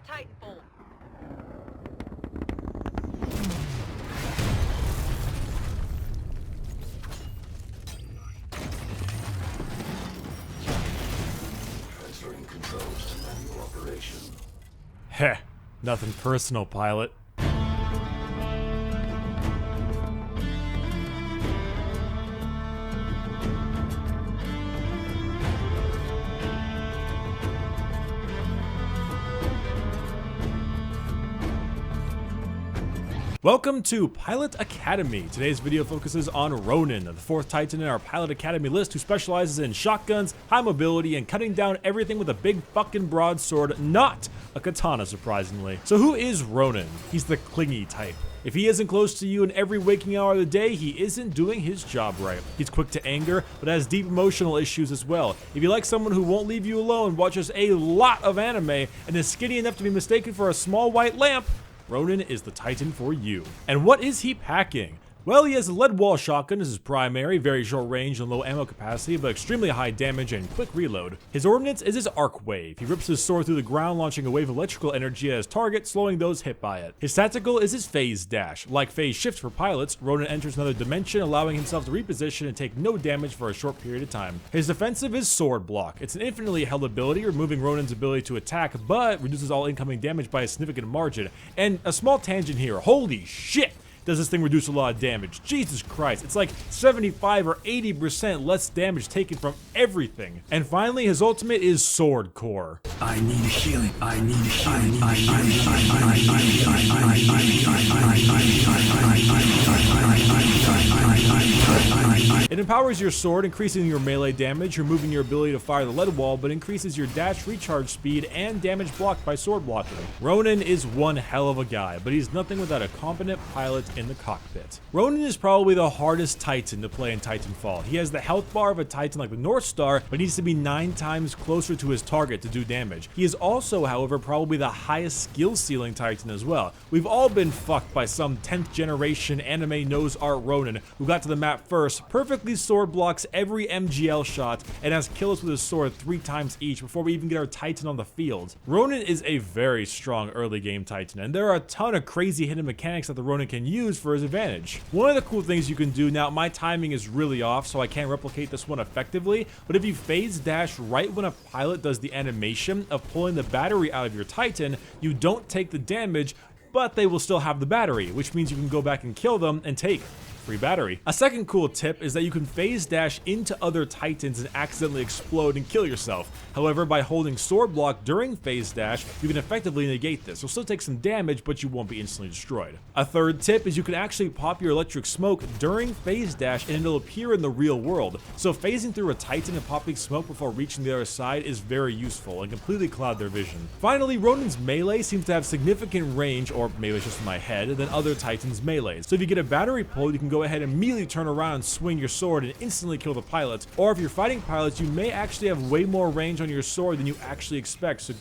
Titanfall. Transferring controls to manual operation. Heh, nothing personal, pilot. Welcome to Pilot Academy. Today's video focuses on Ronin, the fourth Titan in our Pilot Academy list who specializes in shotguns, high mobility, and cutting down everything with a big fucking broadsword, not a katana surprisingly. So who is Ronin? He's the clingy type. If he isn't close to you in every waking hour of the day, he isn't doing his job right. He's quick to anger, but has deep emotional issues as well. If you like someone who won't leave you alone, watches a lot of anime, and is skinny enough to be mistaken for a small white lamp, Ronin is the Titan for you. And what is he packing? Well, he has a lead wall shotgun as his primary, very short range and low ammo capacity, but extremely high damage and quick reload. His ordnance is his arc wave. He rips his sword through the ground, launching a wave of electrical energy at his target, slowing those hit by it. His tactical is his phase dash. Like phase shift for pilots, Ronin enters another dimension, allowing himself to reposition and take no damage for a short period of time. His defensive is sword block. It's an infinitely held ability, removing Ronin's ability to attack, but reduces all incoming damage by a significant margin. And a small tangent here, holy shit! Does this thing reduce a lot of damage? Jesus Christ, it's like 75 or 80% less damage taken from everything. And finally, his ultimate is Sword Core. I need healing. I need healing. It empowers your sword, increasing your melee damage, removing your ability to fire the lead wall, but increases your dash recharge speed and damage blocked by sword blocking. Ronin is one hell of a guy, but he's nothing without a competent pilot in the cockpit. Ronin is probably the hardest Titan to play in Titanfall. He has the health bar of a Titan like the North Star, but needs to be 9 times closer to his target to do damage. He is also, however, probably the highest skill ceiling Titan as well. We've all been fucked by some 10th generation anime nose art Ronin who got to the map first, perfectly sword blocks every MGL shot, and has kills with his sword 3 times each before we even get our Titan on the field. Ronin is a very strong early game Titan, and there are a ton of crazy hidden mechanics that the Ronin can use for his advantage. One of the cool things you can do, now my timing is really off so I can't replicate this one effectively, but if you phase dash right when a pilot does the animation of pulling the battery out of your Titan, you don't take the damage, but they will still have the battery, which means you can go back and kill them and take free battery. A second cool tip is that you can phase dash into other Titans and accidentally explode and kill yourself. However, by holding sword block during phase dash, you can effectively negate this. You'll still take some damage, but you won't be instantly destroyed. A third tip is you can actually pop your electric smoke during phase dash and it'll appear in the real world. So phasing through a Titan and popping smoke before reaching the other side is very useful and completely cloud their vision. Finally, Ronin's melee seems to have significant range, or maybe it's just in my head, than other Titans' melees. So if you get a battery pull, you can go ahead and immediately turn around and swing your sword and instantly kill the pilots. Or if you're fighting pilots, you may actually have way more range on your sword than you actually expect, so,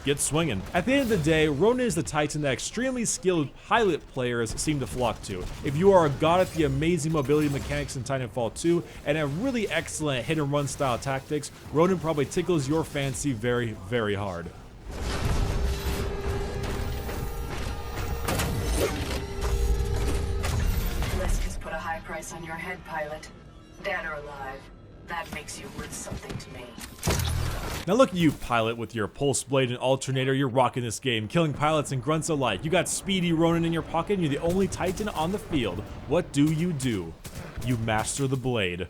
get swinging. At the end of the day, Ronin is the Titan that extremely skilled pilot players seem to flock to. If you are a god at the amazing mobility mechanics in Titanfall 2 and have really excellent hit and run style tactics, Ronin probably tickles your fancy very, very hard. Price on your head, pilot. Dead or alive. That makes you worth something to me. Now look at you, pilot, with your pulse blade and alternator. You're rocking this game, killing pilots and grunts alike. You got speedy Ronin in your pocket and you're the only Titan on the field. What do? You master the blade.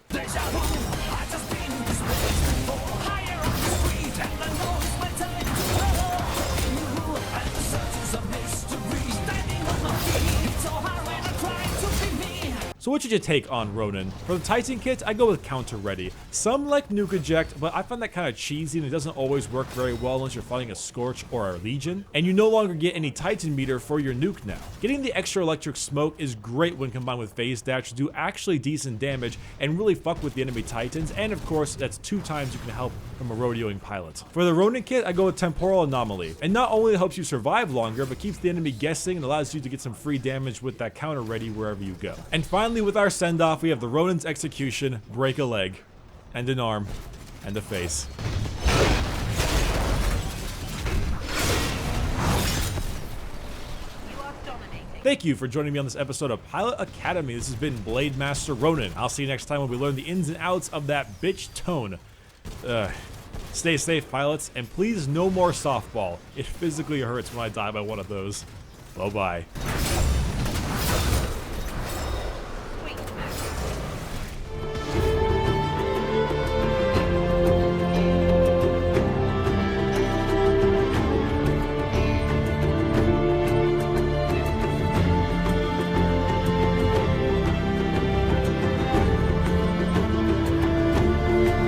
So what should you take on Ronin? For the Titan kit, I go with counter ready. Some like nuke eject, but I find that kind of cheesy and it doesn't always work very well unless you're fighting a Scorch or a Legion. And you no longer get any Titan meter for your nuke now. Getting the extra electric smoke is great when combined with phase dash to do actually decent damage and really fuck with the enemy Titans, and of course that's 2 times you can help from a rodeoing pilot. For the Ronin kit, I go with Temporal Anomaly, and not only helps you survive longer, but keeps the enemy guessing and allows you to get some free damage with that counter ready wherever you go. And finally, with our send-off, we have the Ronin's Execution, break a leg, and an arm, and a face. Thank you for joining me on this episode of Pilot Academy. This has been Blade Master Ronin. I'll see you next time when we learn the ins and outs of that bitch tone. Stay safe, pilots, and please no more softball. It physically hurts when I die by one of those. Bye-bye.